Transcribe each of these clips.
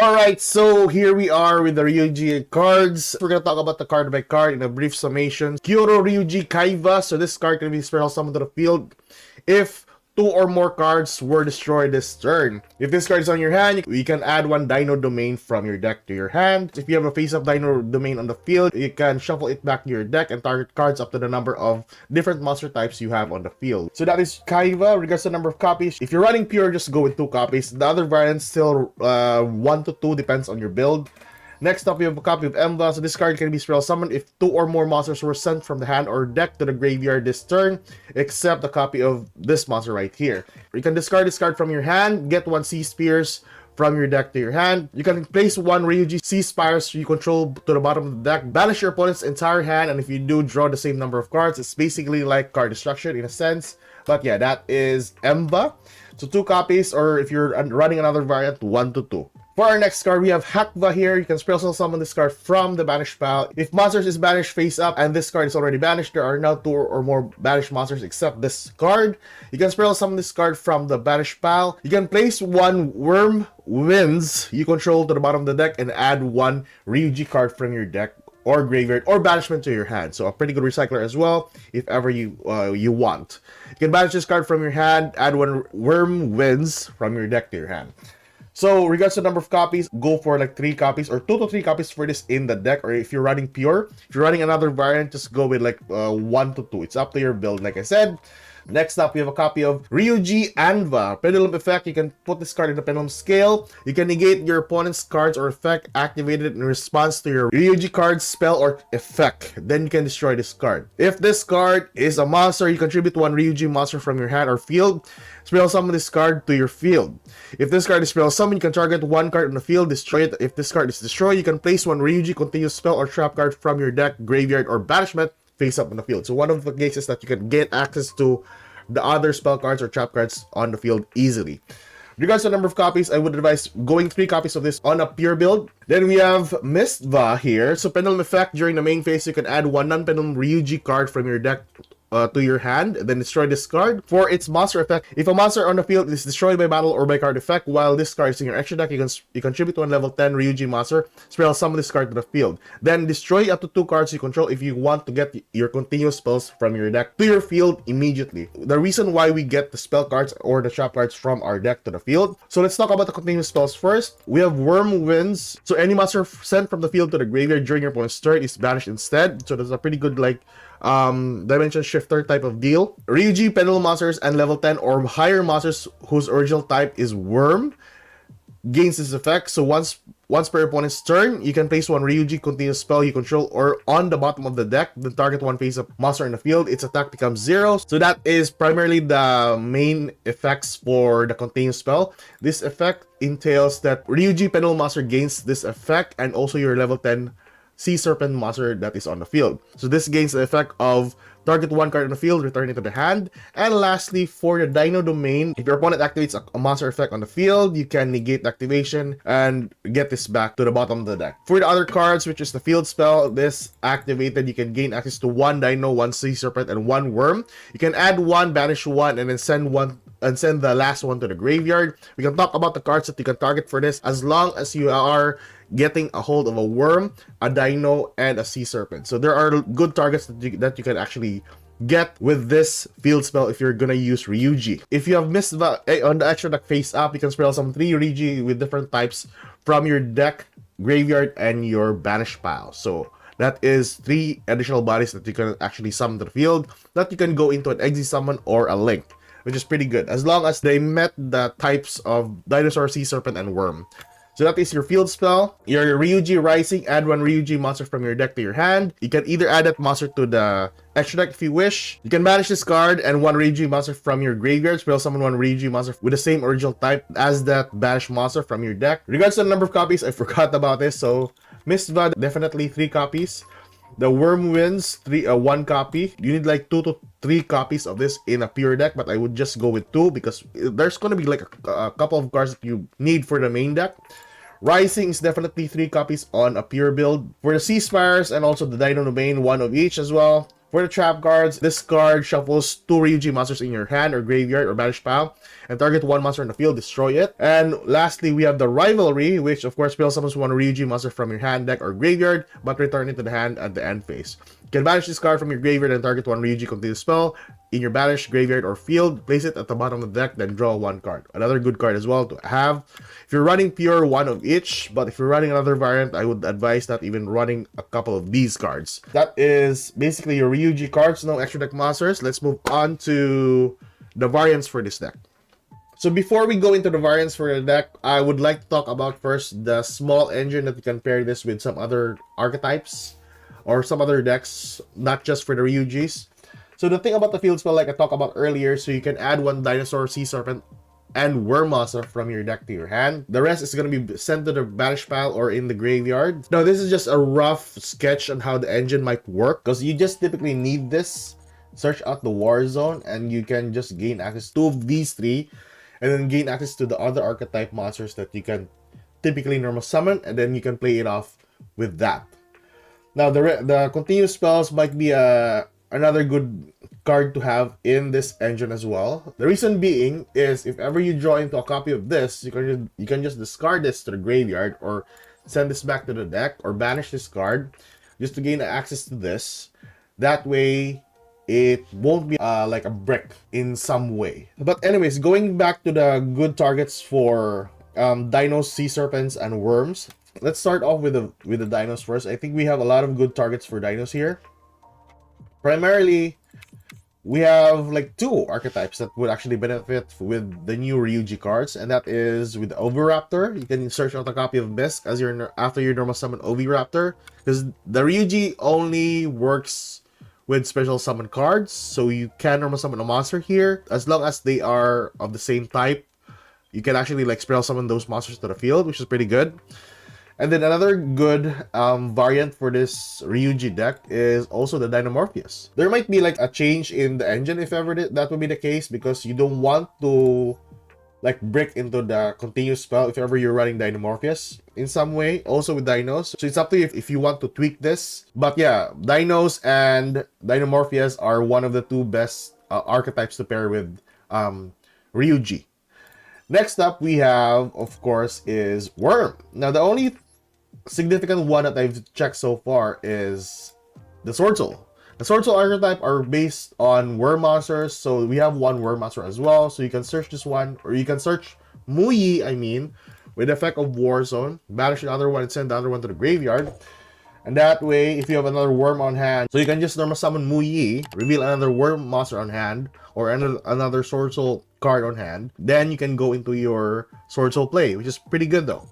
Alright, so here we are with the Ryu-Ge cards. We're gonna talk about the card by card in a brief summation. Kyoto Ryu-Ge Kaiba. So this card can be special summoned to the field if 2 or more cards were destroyed this turn. If this card is on your hand, you can add 1 Dino Domain from your deck to your hand. If you have a face-up Dino Domain on the field, you can shuffle it back to your deck and target cards up to the number of different monster types you have on the field. So that is Kaiba. Regards to the number of copies, if you're running pure, just go with 2 copies. The other variants still 1 to 2, depends on your build. Next up, we have a copy of Emva. So this card can be spell summoned if 2 or more monsters were sent from the hand or deck to the graveyard this turn, except a copy of this monster right here. You can discard this card from your hand, get 1 Sea Spears from your deck to your hand. You can place 1 Ryu-Ge Sea Spires you control to the bottom of the deck, banish your opponent's entire hand, and if you do, draw the same number of cards. It's basically like card destruction in a sense. But yeah, that is Emva. So 2 copies, or if you're running another variant, 1 to 2. For our next card, we have Hakva here. You can special summon this card from the banished pile. If monsters is banished face up and this card is already banished, there are now 2 or more banished monsters except this card. You can special summon this card from the banished pile. You can place 1 Worm Winds you control to the bottom of the deck and add 1 Ryu-Ge card from your deck or graveyard or banishment to your hand. So a pretty good recycler as well if ever you want. You can banish this card from your hand, add 1 Worm Winds from your deck to your hand. So, regards to the number of copies, go for like 3 copies or 2 to 3 copies for this in the deck. Or if you're running pure, if you're running another variant, just go with like 1 to 2. It's up to your build, like I said. Next up, we have a copy of Ryu-Ge Anva. Pendulum effect, you can put this card in the pendulum scale. You can negate your opponent's cards or effect activated in response to your Ryu-Ge card, spell, or effect. Then you can destroy this card. If this card is a monster, you contribute 1 Ryu-Ge monster from your hand or field. Spell summon this card to your field. If this card is spell summoned, you can target 1 card on the field, destroy it. If this card is destroyed, you can place 1 Ryu-Ge continuous spell or trap card from your deck, graveyard, or banishment face up on the field. So one of the cases that you can get access to the other spell cards or trap cards on the field easily. Regards to the number of copies, I would advise going 3 copies of this on a pure build. Then we have Mistva here. So pendulum effect, during the main phase, you can add 1 non-pendulum Ryu-Ge card from your deck to your hand, then destroy this card. For its monster effect, if a monster on the field is destroyed by battle or by card effect while this card is in your extra deck, you contribute 1 level 10 Ryu-Ge monster, spell summon this card to the field. Then destroy up to 2 cards you control if you want to get your continuous spells from your deck to your field immediately. The reason why we get the spell cards or the trap cards from our deck to the field. So let's talk about the continuous spells first. We have Worm Winds. So any monster sent from the field to the graveyard during your opponent's turn is banished instead. So that's a pretty good like dimension shifter type of deal. Ryu-Ge pendulum monsters and level 10 or higher monsters whose original type is worm gains this effect. So once per opponent's turn, you can place 1 Ryu-Ge continuous spell you control or on the bottom of the deck, then target 1 face-up monster in the field. Its attack becomes 0. So that is primarily the main effects for the continuous spell. This effect entails that Ryu-Ge pendulum monster gains this effect and also your level 10 Sea Serpent monster that is on the field. So this gains the effect of target 1 card on the field, return it to the hand. And lastly, for the Dino Domain, if your opponent activates a monster effect on the field, you can negate the activation and get this back to the bottom of the deck. For the other cards, which is the field spell, this activated, you can gain access to 1 Dino, 1 Sea Serpent, and 1 Worm. You can add 1, banish 1, and then send the last one to the graveyard. We can talk about the cards that you can target for this as long as you are getting a hold of a worm, a dino, and a sea serpent. So there are good targets that you can actually get with this field spell if you're gonna use Ryu-Ge. If you have missed on the extra deck face up, you can spell some 3 Ryu-Ge with different types from your deck, graveyard, and your banished pile. So that is 3 additional bodies that you can actually summon to the field that you can go into an exit summon or a link, which is pretty good as long as they met the types of dinosaur, sea serpent, and worm. So that is your field spell. Your Ryu-Ge Rising, add 1 Ryu-Ge monster from your deck to your hand. You can either add that monster to the extra deck if you wish. You can banish this card and 1 Ryu-Ge monster from your graveyard. Spell summon 1 Ryu-Ge monster with the same original type as that banished monster from your deck. Regards to the number of copies, I forgot about this. So Mistva, definitely 3 copies. The Worm Winds, 1 copy. You need like 2 to 3 copies of this in a pure deck, but I would just go with 2 because there's going to be like a couple of cards that you need for the main deck. Rising is definitely 3 copies on a pure build. For the Sea Spires and also the Dino Domain, 1 of each as well. For the trap cards, this card shuffles 2 Ryu-Ge monsters in your hand or graveyard or banish pile, and target 1 monster in the field, destroy it. And lastly, we have the Rivalry, which of course spell summons 1 Ryu-Ge monster from your hand, deck, or graveyard, but return it to the hand at the end phase. You can banish this card from your graveyard and target 1 Ryu-Ge continuous spell in your banish, graveyard, or field. Place it at the bottom of the deck, then draw 1 card. Another good card as well to have. If you're running pure, 1 of each, but if you're running another variant, I would advise not even running a couple of these cards. That is basically your Ryu-Ge cards, no extra deck monsters. Let's move on to the variants for this deck. So before we go into the variants for the deck, I would like to talk about first the small engine that you can pair this with some other archetypes or some other decks, not just for the Ryu-Ges. So the thing about the field spell, like I talked about earlier, so you can add 1 Dinosaur, Sea Serpent, and Worm Monster from your deck to your hand. The rest is going to be sent to the banish pile or in the graveyard. Now, this is just a rough sketch on how the engine might work, because you just typically need this. Search out the War Zone, and you can just gain access to these 3, and then gain access to the other archetype monsters that you can typically normal summon, and then you can play it off with that. Now, the continuous spells might be another good card to have in this engine as well. The reason being is if ever you draw into a copy of this, you can just discard this to the graveyard or send this back to the deck or banish this card just to gain access to this. That way, it won't be like a brick in some way. But anyways, going back to the good targets for dinos, sea serpents, and worms. Let's start off with the dinos first. I think we have a lot of good targets for dinos here. Primarily, we have like 2 archetypes that would actually benefit with the new Ryu-Ge cards, and that is with the Oviraptor. You can search out a copy of Misk as after your normal summon Oviraptor, because the Ryu-Ge only works with special summon cards, so you can normal summon a monster here as long as they are of the same type. You can actually like special summon those monsters to the field, which is pretty good. And then another good variant for this Ryu-Ge deck is also the Dinomorpheus. There might be like a change in the engine if ever that would be the case, because you don't want to like brick into the continuous spell if ever you're running Dinomorpheus in some way, also with dinos. So it's up to you if you want to tweak this. But yeah, dinos and Dinomorpheus are one of the 2 best archetypes to pair with Ryu-Ge. Next up we have, of course, is Worm. Now the only significant one that I've checked so far is the Sword Soul. The Sword Soul archetype are based on Worm monsters, so we have 1 Worm monster as well. So you can search this one, or you can search Muyi, with the effect of War Zone, banish another one and send the other one to the graveyard. And that way, if you have another Worm on hand, so you can just normal summon Muyi, reveal another Worm monster on hand, or another Sword Soul card on hand, then you can go into your Sword Soul play, which is pretty good though.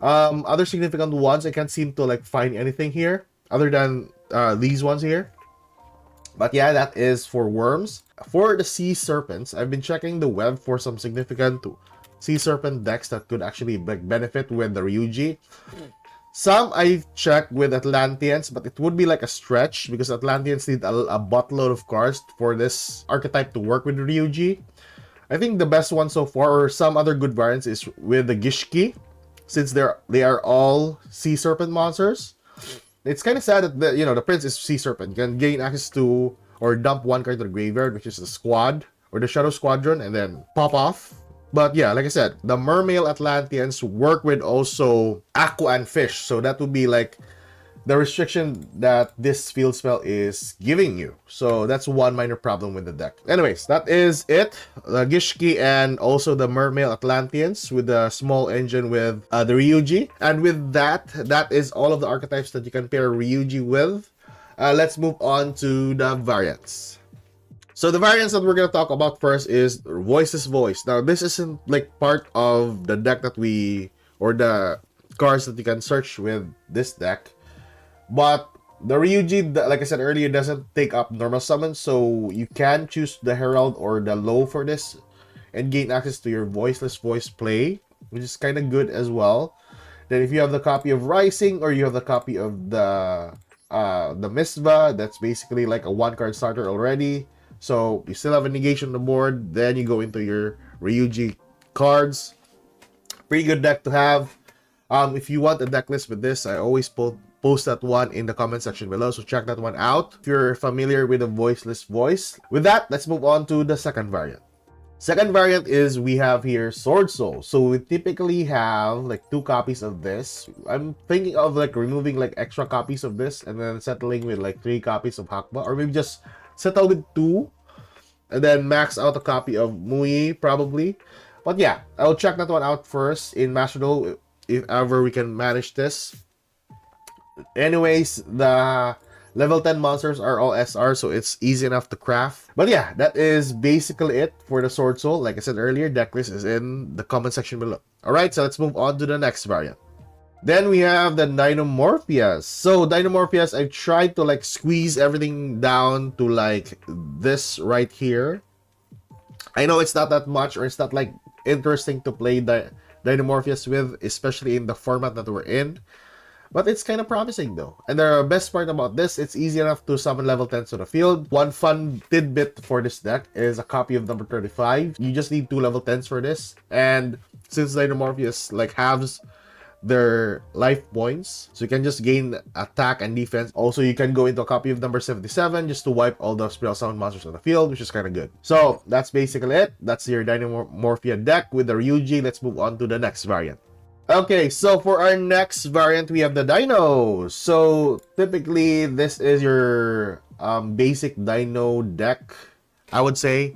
Other significant ones, I can't seem to like find anything here other than these ones here. But yeah, that is for worms. For the sea serpents, I've been checking the web for some significant sea serpent decks that could actually benefit with the Ryu-Ge. Some I've checked with Atlanteans, but it would be like a stretch because Atlanteans need a buttload of cards for this archetype to work with Ryu-Ge. I think the best one so far, or some other good variants, is with the Gishki, since they are all sea serpent monsters. It's kind of sad that the prince is sea serpent. You can gain access to or dump 1 card to the graveyard, which is the squad or the Shadow Squadron, and then pop off. But yeah, like I said, the Mermail Atlanteans work with also Aqua and Fish, so that would be like the restriction that this field spell is giving you. So that's one minor problem with the deck. Anyways, that is it. The Gishki and also the Mermail Atlanteans with the small engine with the Ryu-Ge. And with that, that is all of the archetypes that you can pair Ryu-Ge with. Let's move on to the variants. So the variants that we're going to talk about first is Voice's Voice. Now, this isn't like part of the deck that or the cards that you can search with this deck. But the Ryu-Ge, like I said earlier, doesn't take up normal summons, so you can choose the Herald or the Low for this and gain access to your Voiceless Voice play, which is kind of good as well. Then if you have the copy of Rising or you have the copy of the Mistva, that's basically like a 1-card starter already. So you still have a negation on the board, then you go into your Ryu-Ge cards. Pretty good deck to have. If you want a deck list with this, I always post that one in the comment section below, so check that one out if you're familiar with the voiceless voice. With that, let's move on to the second variant. Second variant is we have here Sword Soul. So we typically have like 2 copies of this. I'm thinking of like removing like extra copies of this and then settling with like 3 copies of Hakba, or maybe just settle with 2 and then max out a copy of Mui probably. But yeah, I'll check that one out first in Master Duel if ever we can manage this. Anyways, the level 10 monsters are all SR, so it's easy enough to craft. But yeah, that is basically it for the Sword Soul. Like I said earlier, decklist is in the comment section below. Alright, so let's move on to the next variant. Then we have the Dinomorphias. So Dinomorphias, I tried to like squeeze everything down to like this right here. I know it's not that much, or it's not like interesting to play Dinomorphias with, especially in the format that we're in. But it's kind of promising though. And the best part about this, it's easy enough to summon level 10s to the field. One fun tidbit for this deck is a copy of number 35. You just need 2 level 10s for this. And since Dinomorphias like halves their life points, so you can just gain attack and defense. Also, you can go into a copy of number 77 just to wipe all the spell summon monsters on the field, which is kind of good. So that's basically it. That's your Dinomorphia deck with the Ryu-Ge. Let's move on to the next variant. Okay, so for our next variant, we have the Dinos. So typically, this is your basic Dino deck, I would say.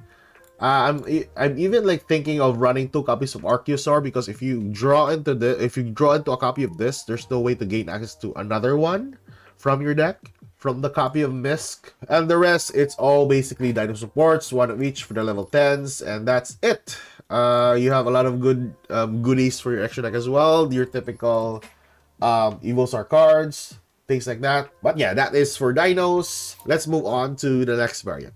I'm even like thinking of running 2 copies of Arceosaur, because if you draw into a copy of this, there's no way to gain access to another one from your deck, from the copy of Misk. And the rest, it's all basically Dino supports, 1 of each for the level 10s, and that's it. You have a lot of good goodies for your extra deck as well. Your typical Evolstar cards, things like that. But yeah, that is for Dinos. Let's move on to the next variant.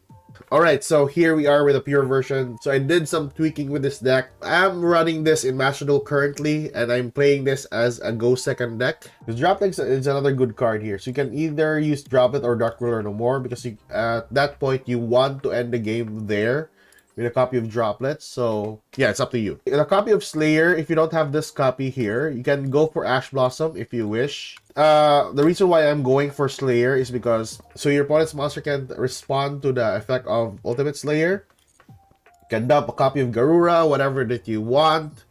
Alright, so here we are with a pure version. So I did some tweaking with this deck. I'm running this in Master Duel currently, and I'm playing this as a Go Second deck. Because Droplet is another good card here. So you can either use Droplet or Dark Ruler no more, because you, at that point you want to end the game there with a copy of Droplets. So yeah, it's up to you. In a copy of Slayer, if you don't have this copy here, you can go for Ash Blossom if you wish. The reason why I'm going for Slayer is because so your opponent's monster can respond to the effect of Ultimate Slayer. You can dump a copy of Garura, whatever that you want.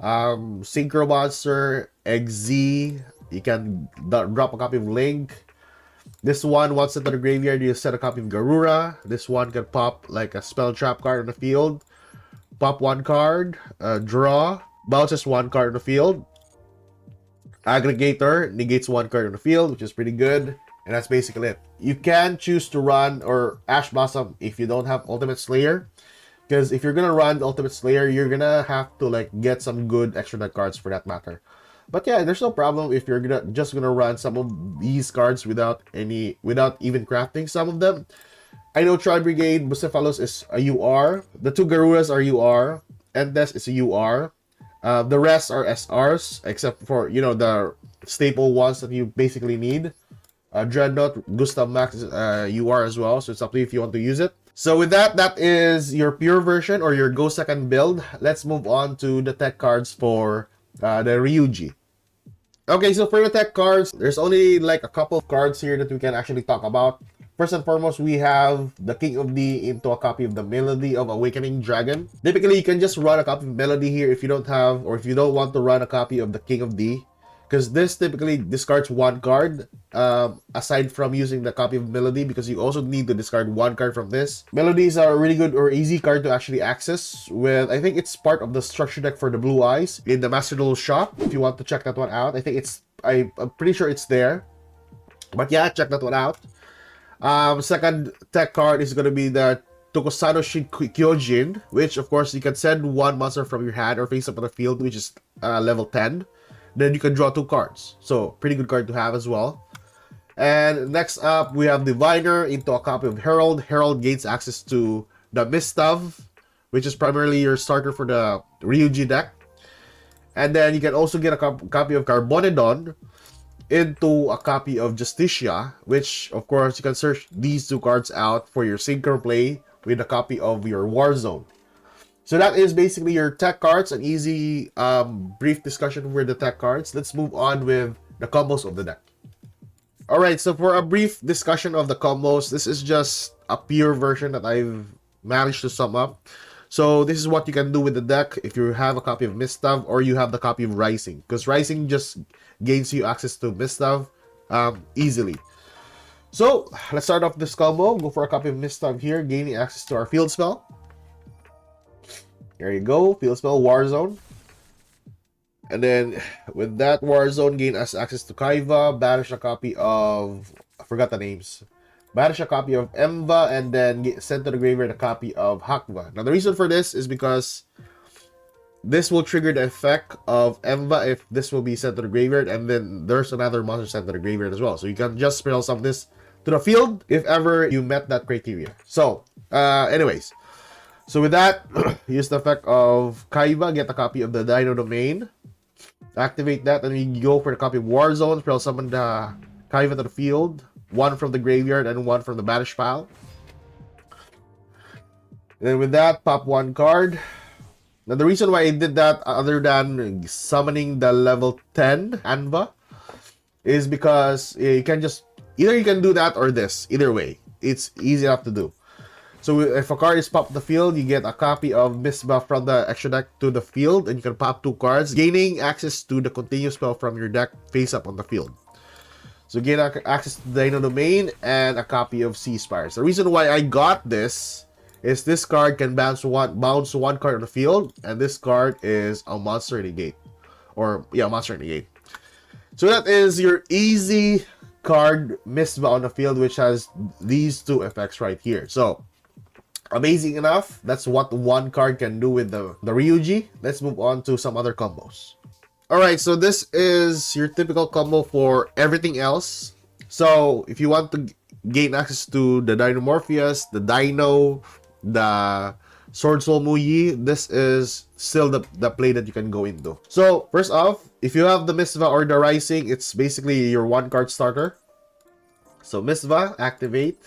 Synchro Monster, XZ. You can drop a copy of Link. This one, once into the graveyard, you set a copy of Garura. This one can pop like a spell trap card on the field. Pop 1 card, draw, bounces 1 card on the field. Aggregator negates 1 card on the field, which is pretty good. And that's basically it. You can choose to run or Ash Blossom if you don't have Ultimate Slayer. Because if you're gonna run Ultimate Slayer, you're gonna have to like get some good extra deck cards for that matter. But yeah, there's no problem if you're just gonna run some of these cards without even crafting some of them. I know Tri Brigade Bucephalus is a UR. The 2 Garuras are UR. Entes is a UR. The rest are SRs, except for, you know, the staple ones that you basically need. Dreadnought, Gustav Max is UR as well, so it's up to you if you want to use it. So with that, that is your pure version or your Go Second build. Let's move on to the tech cards for the Ryu-Ge. Okay, so for the tech cards, there's only like a couple of cards here that we can actually talk about. First and foremost, we have the King of D into a copy of the Melody of Awakening Dragon. Typically, you can just run a copy of Melody here if you don't have, or if you don't want to run a copy of the King of D. Because this typically discards 1 card, aside from using the copy of Melody, because you also need to discard 1 card from this. Melody is a really good or easy card to actually access with, I think it's part of the structure deck for the Blue Eyes in the Master Duel shop, if you want to check that one out. I think it's, I'm pretty sure it's there. But yeah, check that one out. Second tech card is going to be the Tokusano Shin Kyojin, which of course you can send 1 monster from your hand or face up on the field, which is level 10. Then you can draw 2 cards. So, pretty good card to have as well. And next up, we have Diviner into a copy of Herald. Herald gains access to the Mistav, which is primarily your starter for the Ryu-Ge deck. And then you can also get a copy of Carbonidon into a copy of Justicia, which, of course, you can search these 2 cards out for your synchro play with a copy of your Warzone. So that is basically your tech cards, an easy, brief discussion with the tech cards. Let's move on with the combos of the deck. Alright, so for a brief discussion of the combos, this is just a pure version that I've managed to sum up. So this is what you can do with the deck if you have a copy of Mistav or you have the copy of Rising. Because Rising just gains you access to Mistav easily. So let's start off this combo. Go for a copy of Mistav here, gaining access to our field spell. There you go, field spell, Warzone. And then with that Warzone, gain us access to Kaiva, banish a copy of, I forgot the names. Banish a copy of Emva, and then send to the graveyard a copy of Hakva. Now the reason for this is because this will trigger the effect of Emva if this will be sent to the graveyard, and then there's another monster sent to the graveyard as well. So you can just spell some of this to the field if ever you met that criteria. So, anyways. So with that, use the effect of Kaiva, get a copy of the Dino Domain. Activate that, and we go for the copy of Warzone. Spell summon the Kaiva to the field. One from the graveyard and one from the banish pile. And then with that, pop one card. Now the reason why I did that, other than summoning the level 10 Anva, is because you can just, either you can do that or this. Either way, it's easy enough to do. So if a card is popped to the field, you get a copy of Misbah from the extra deck to the field, and you can pop 2 cards, gaining access to the continuous spell from your deck face up on the field. So gain access to the Dino Domain and a copy of Sea Spires. The reason why I got this is this card can bounce one card on the field, and this card is a monster negate. Or yeah, monster negate. So that is your easy card Misbah on the field, which has these 2 effects right here. So amazing enough, that's what one card can do with the Ryu-Ge. Let's move on to some other combos. Alright, so this is your typical combo for everything else. So if you want to gain access to the Dinomorpheus, the Dino, the Sword Soul Muyi, this is still the play that you can go into. So first off, if you have the Misva or the Rising, it's basically your 1-card starter. So Misva, activate.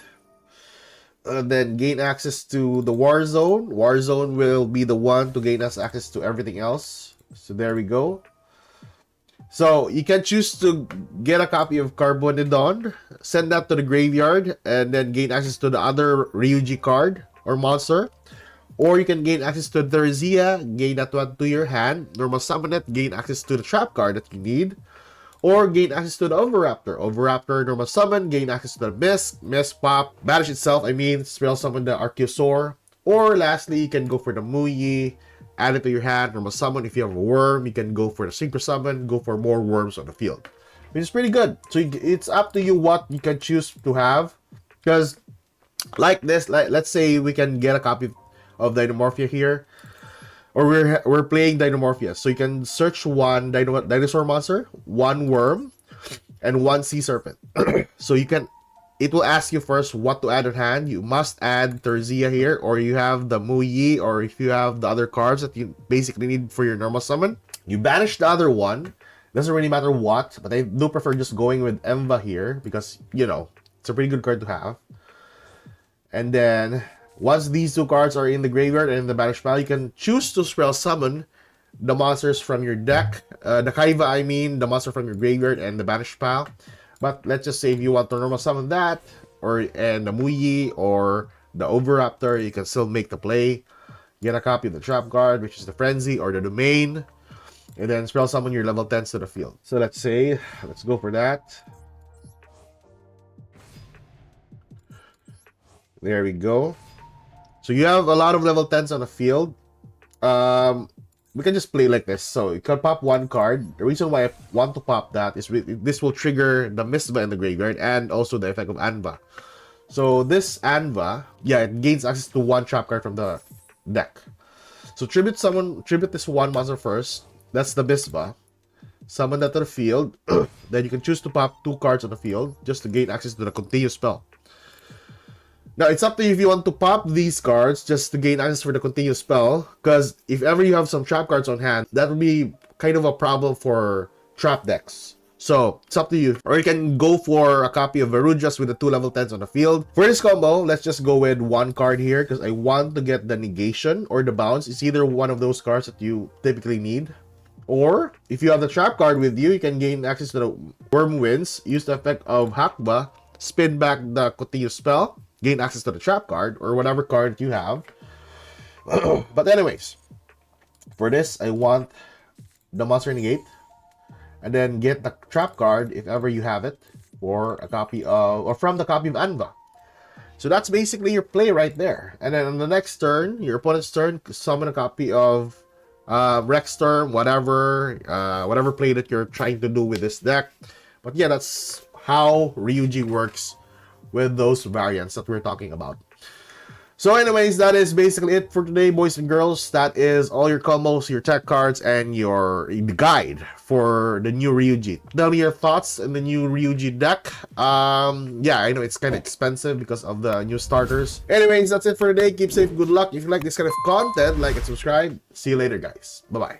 Then gain access to the Warzone. Warzone will be the one to gain us access to everything else. So there we go. So you can choose to get a copy of Carbonidon, send that to the graveyard, and then gain access to the other Ryu-Ge card or monster. Or you can gain access to Therzia, gain that one to your hand. Normal summon it, gain access to the trap card that you need. Or gain access to the Overraptor. Overraptor, normal summon, gain access to the Mist pop, banish itself, spell summon the Arceosaur. Or lastly, you can go for the Muyi, add it to your hand, normal summon. If you have a worm, you can go for the Synchro Summon, go for more worms on the field. Which is pretty good. So it's up to you what you can choose to have. Because like this, let's say we can get a copy of Dinomorphia here. Or we're playing Dinomorphia. So you can search one dinosaur monster, one worm, and one sea serpent. So you can, it will ask you first what to add on hand. You must add Therzia here, or you have the Muyi, or if you have the other cards that you basically need for your normal summon. You banish the other one. Doesn't really matter what, but I do prefer just going with Emva here because, you know, it's a pretty good card to have. And then once these 2 cards are in the graveyard and in the banish pile, you can choose to spell summon the monsters from your deck. The Kaiva, the monster from your graveyard and the banish pile. But let's just say if you want to normal summon that, and the Muyi or the Overraptor, you can still make the play. Get a copy of the trap card, which is the Frenzy or the Domain. And then spell summon your level 10s to the field. So let's go for that. There we go. So you have a lot of level 10s on the field. We can just play like this. So you can pop 1 card. The reason why I want to pop that is this will trigger the Misbah in the graveyard and also the effect of Anva. So this Anva, yeah, it gains access to 1 trap card from the deck. So tribute this 1 monster first. That's the Misbah. Summon that to the field. Then you can choose to pop 2 cards on the field just to gain access to the continuous spell. Now, it's up to you if you want to pop these cards just to gain access for the continuous spell. Because if ever you have some trap cards on hand, that would be kind of a problem for trap decks. So, it's up to you. Or you can go for a copy of Verujas with the 2 level 10s on the field. For this combo, let's just go with 1 card here because I want to get the negation or the bounce. It's either one of those cards that you typically need. Or, if you have the trap card with you, you can gain access to the Worm Winds, use the effect of Hakba, spin back the continue spell, gain access to the trap card, or whatever card you have. But anyways, for this, I want the Monster Negate, and then get the trap card if ever you have it, or a copy of, or from the copy of Anva. So that's basically your play right there. And then on the next turn, your opponent's turn, summon a copy of Rexstorm, whatever play that you're trying to do with this deck. But yeah, that's how Ryu-Ge works with those variants that we're talking about. So anyways, that is basically it for today, boys and girls. That is all your combos, your tech cards, and your guide for the new Ryu-Ge. Tell me your thoughts on the new Ryu-Ge deck. Yeah, I know it's kind of expensive because of the new starters. Anyways, that's it for today. Keep safe, good luck. If you like this kind of content, like and subscribe. See you later, guys. Bye-bye.